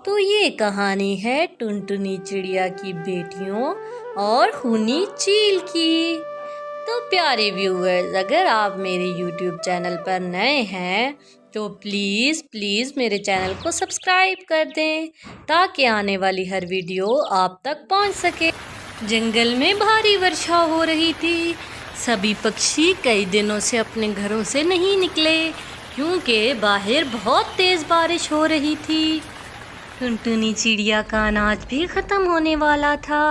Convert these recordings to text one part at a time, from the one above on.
तो ये कहानी है टुनटुनी चिड़िया की बेटियों और खूनी चील की। तो प्यारे व्यूअर्स, अगर आप मेरे YouTube चैनल पर नए हैं तो प्लीज़ प्लीज़ मेरे चैनल को सब्सक्राइब कर दें ताकि आने वाली हर वीडियो आप तक पहुंच सके। जंगल में भारी वर्षा हो रही थी। सभी पक्षी कई दिनों से अपने घरों से नहीं निकले क्योंकि बाहर बहुत तेज़ बारिश हो रही थी। टुनटुनी चिड़िया का अनाज भी ख़त्म होने वाला था।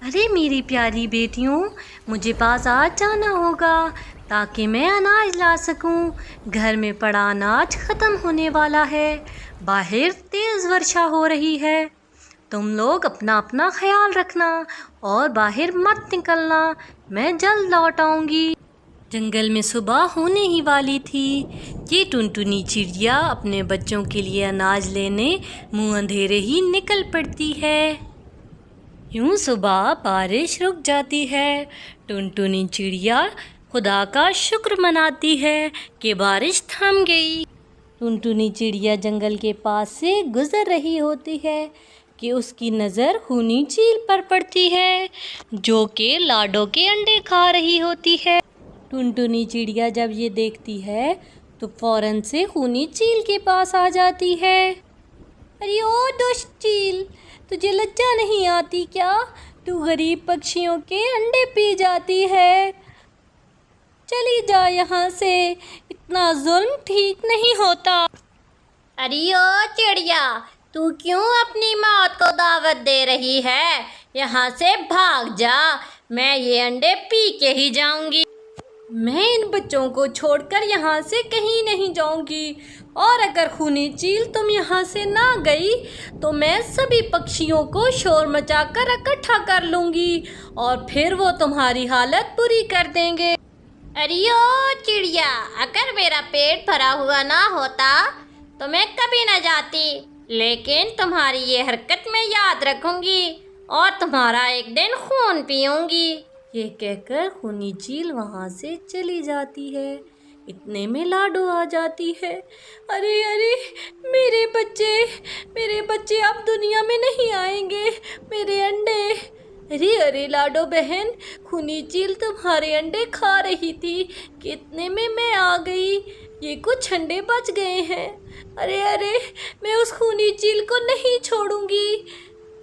अरे मेरी प्यारी बेटियों, मुझे बाज़ार जाना होगा ताकि मैं अनाज ला सकूं। घर में पड़ा अनाज ख़त्म होने वाला है। बाहर तेज़ वर्षा हो रही है। तुम लोग अपना अपना ख्याल रखना और बाहर मत निकलना। मैं जल्द लौट आऊँगी। जंगल में सुबह होने ही वाली थी कि टुनटुनी चिड़िया अपने बच्चों के लिए अनाज लेने मुँह अंधेरे ही निकल पड़ती है। यूँ सुबह बारिश रुक जाती है। टुनटुनी चिड़िया खुदा का शुक्र मनाती है कि बारिश थम गई। टुनटुनी चिड़िया जंगल के पास से गुजर रही होती है कि उसकी नज़र खूनी चील पर पड़ती है जो कि लाडो के अंडे खा रही होती है। टुनटुनी चिड़िया जब ये देखती है तो फौरन से खूनी चील के पास आ जाती है। अरे ओ दुष्ट चील, तुझे लज्जा नहीं आती क्या? तू गरीब पक्षियों के अंडे पी जाती है। चली जा यहाँ से, इतना जुल्म ठीक नहीं होता। अरे ओ चिड़िया, तू क्यों अपनी मौत को दावत दे रही है? यहाँ से भाग जा, मैं ये अंडे पी के ही जाऊंगी। मैं इन बच्चों को छोड़कर यहाँ से कहीं नहीं जाऊंगी और अगर खूनी चील तुम यहाँ से ना गई तो मैं सभी पक्षियों को शोर मचाकर इकट्ठा कर लूँगी और फिर वो तुम्हारी हालत बुरी कर देंगे। अरे ओ चिड़िया, अगर मेरा पेट भरा हुआ ना होता तो मैं कभी ना जाती, लेकिन तुम्हारी ये हरकत मैं याद रखूंगी और तुम्हारा एक दिन खून पीऊंगी। ये कहकर खूनी चील वहाँ से चली जाती है। इतने में लाडो आ जाती है। अरे अरे मेरे बच्चे अब दुनिया में नहीं आएंगे, मेरे अंडे। अरे अरे लाडो बहन, खूनी चील तुम्हारे अंडे खा रही थी, कितने में मैं आ गई। ये कुछ अंडे बच गए हैं। अरे अरे, मैं उस खूनी चील को नहीं छोड़ूंगी।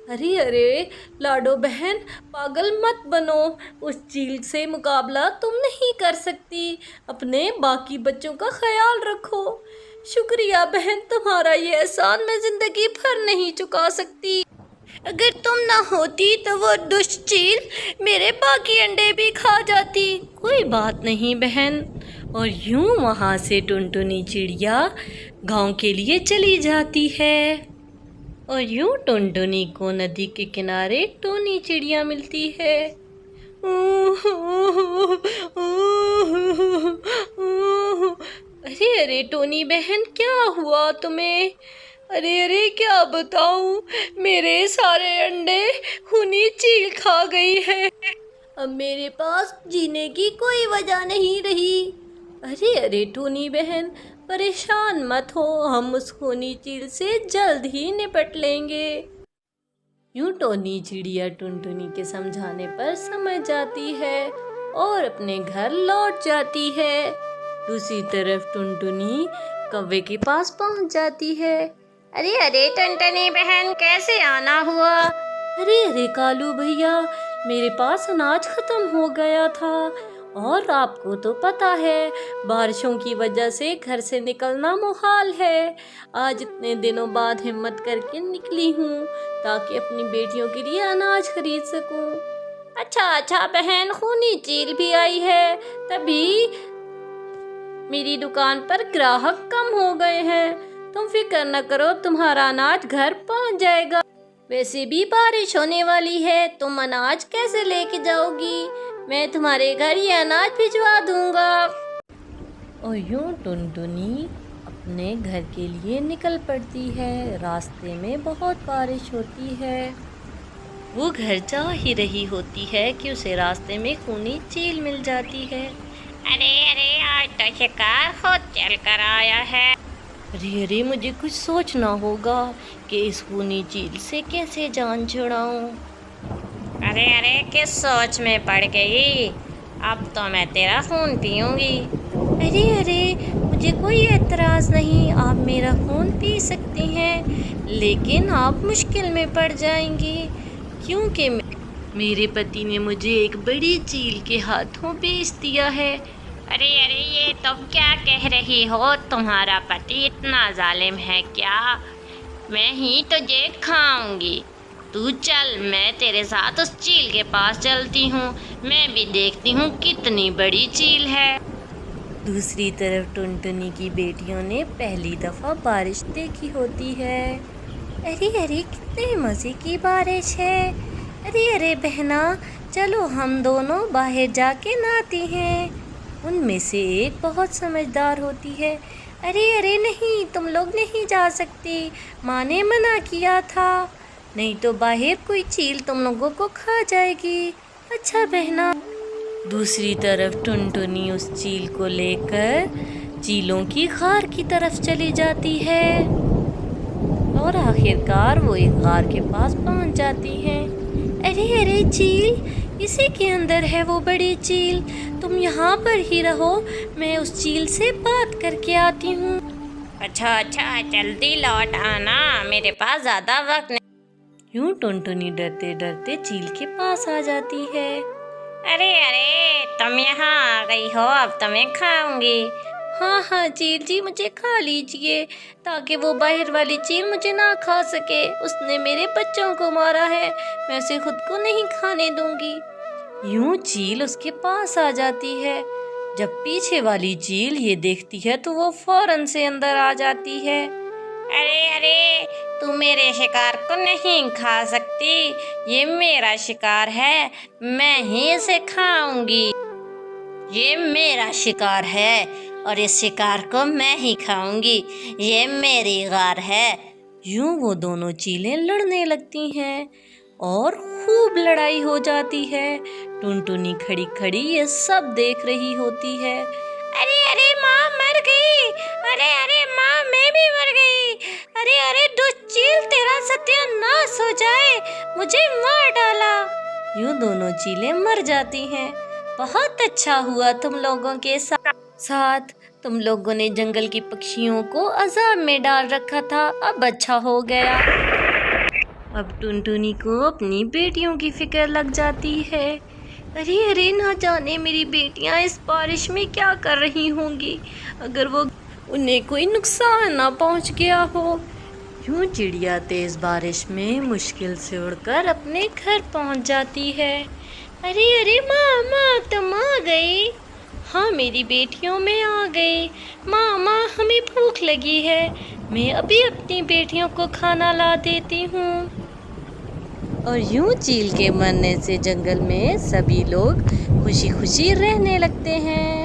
अरे अरे लाडो बहन, पागल मत बनो, उस चील से मुकाबला तुम नहीं कर सकती। अपने बाकी बच्चों का ख्याल रखो। शुक्रिया बहन, तुम्हारा ये एहसान मैं ज़िंदगी भर नहीं चुका सकती। अगर तुम ना होती तो वो दुष्ट चील मेरे बाकी अंडे भी खा जाती। कोई बात नहीं बहन। और यूं वहाँ से टुनटुनी चिड़िया गांव के लिए चली जाती है। और यूं टुनटुनी को नदी के किनारे टोनी चिड़िया मिलती है। अरे अरे टोनी बहन, क्या हुआ तुम्हें? अरे अरे क्या बताऊं, मेरे सारे अंडे खूनी चील खा गई है। अब मेरे पास जीने की कोई वजह नहीं रही। अरे अरे टोनी बहन, परेशान मत हो, हम उस खूनी चील से जल्द ही निपट लेंगे। यूं टोनी चिड़िया टुनटुनी के समझाने पर समझ जाती है और अपने घर लौट जाती है। दूसरी तरफ टुनटुनी कौवे के पास पहुंच जाती है। अरे अरे टुनटुनी बहन, कैसे आना हुआ? अरे अरे कालू भैया, मेरे पास अनाज खत्म हो गया था और आपको तो पता है बारिशों की वजह से घर से निकलना मुहाल है। आज इतने दिनों बाद हिम्मत करके निकली हूँ ताकि अपनी बेटियों के लिए अनाज खरीद सकूँ। अच्छा बहन, खूनी चील भी आई है, तभी मेरी दुकान पर ग्राहक कम हो गए हैं। तुम फिक्र न करो, तुम्हारा अनाज घर पहुँच जाएगा। वैसे भी बारिश होने वाली है, तुम अनाज कैसे लेके जाओगी? मैं तुम्हारे घर ये अनाज भिजवा दूंगा। और यूं टुनटुनी अपने घर के लिए निकल पड़ती है। रास्ते में बहुत बारिश होती है। वो घर जा ही रही होती है कि उसे रास्ते में खूनी चील मिल जाती है। अरे अरे, आज तो शिकार खुद चल कर आया है। अरे अरे, मुझे कुछ सोचना होगा कि इस खूनी चील से कैसे जान छुड़ाऊं। अरे अरे, किस सोच में पड़ गई? अब तो मैं तेरा खून पीऊंगी। अरे अरे, मुझे कोई एतराज़ नहीं, आप मेरा खून पी सकते हैं, लेकिन आप मुश्किल में पड़ जाएंगी क्योंकि मेरे पति ने मुझे एक बड़ी चील के हाथों बेच दिया है। अरे अरे, ये तुम क्या कह रही हो? तुम्हारा पति इतना जालिम है क्या? मैं ही तुझे खाऊंगी। तू चल, मैं तेरे साथ उस चील के पास चलती हूँ। मैं भी देखती हूँ कितनी बड़ी चील है। दूसरी तरफ टुनटुनी की बेटियों ने पहली दफ़ा बारिश देखी होती है। अरे अरे, कितने मज़े की बारिश है। अरे अरे बहना, चलो हम दोनों बाहर जाके नहाती हैं। उनमें से एक बहुत समझदार होती है। अरे अरे नहीं, तुम लोग नहीं जा सकती, माँ ने मना किया था, नहीं तो बाहर कोई चील तुम लोगों को खा जाएगी। अच्छा बहना। दूसरी तरफ टुनटुनी उस चील को लेकर चीलों की गार की तरफ चली जाती है और आखिरकार वो एक गार के पास पहुंच जाती है। अरे अरे चील, इसी के अंदर है वो बड़ी चील, तुम यहाँ पर ही रहो, मैं उस चील से बात करके आती हूँ। अच्छा अच्छा, जल्दी लौट आना, मेरे पास ज़्यादा वक्त नहीं। यूं टुनटुनी डरते डरते चील के पास आ जाती है। अरे अरे, तुम यहाँ आ गई हो, अब तुम्हें खाऊंगी। हाँ हाँ चील जी, मुझे खा लीजिए, ताकि वो बाहर वाली चील मुझे ना खा सके। उसने मेरे बच्चों को मारा है, मैं उसे खुद को नहीं खाने दूंगी। यूं चील उसके पास आ जाती है। जब पीछे वाली चील ये देखती है तो वो फौरन से अंदर आ जाती है। अरे अरे, तू मेरे शिकार को नहीं खा सकती, ये मेरा शिकार है, मैं ही इसे खाऊंगी। ये मेरा शिकार है और इस शिकार को मैं ही खाऊंगी, ये मेरी गार है। यूं वो दोनों चीलें लड़ने लगती हैं और खूब लड़ाई हो जाती है। टुनटुनी खड़ी खड़ी ये सब देख रही होती है। अरे अरे माँ मर गई, अरे अरे माँ मैं भी मर गई, अरे अरे दुष्ट चील, तेरा सत्यानाश हो जाए, मुझे मार डाला। यूं दोनों चीलें मर जाती हैं। बहुत अच्छा हुआ तुम लोगों के साथ, तुम लोगों ने जंगल की पक्षियों को अजाब में डाल रखा था, अब अच्छा हो गया। अब टुनटुनी को अपनी बेटियों की फिक्र लग जाती है। अरे अरे, ना जाने मेरी बेटियां इस बारिश में क्या कर रही होंगी, अगर वो उन्हें कोई नुकसान ना पहुंच गया हो। यूं चिड़िया तेज बारिश में मुश्किल से उड़कर अपने घर पहुंच जाती है। अरे अरे माँ तुम आ गई। हाँ मेरी बेटियों, मैं आ गई। माँ हमें भूख लगी है, मैं अभी अपनी बेटियों को खाना ला देती हूँ। और यूं चील के मरने से जंगल में सभी लोग खुशी खुशी रहने लगते हैं।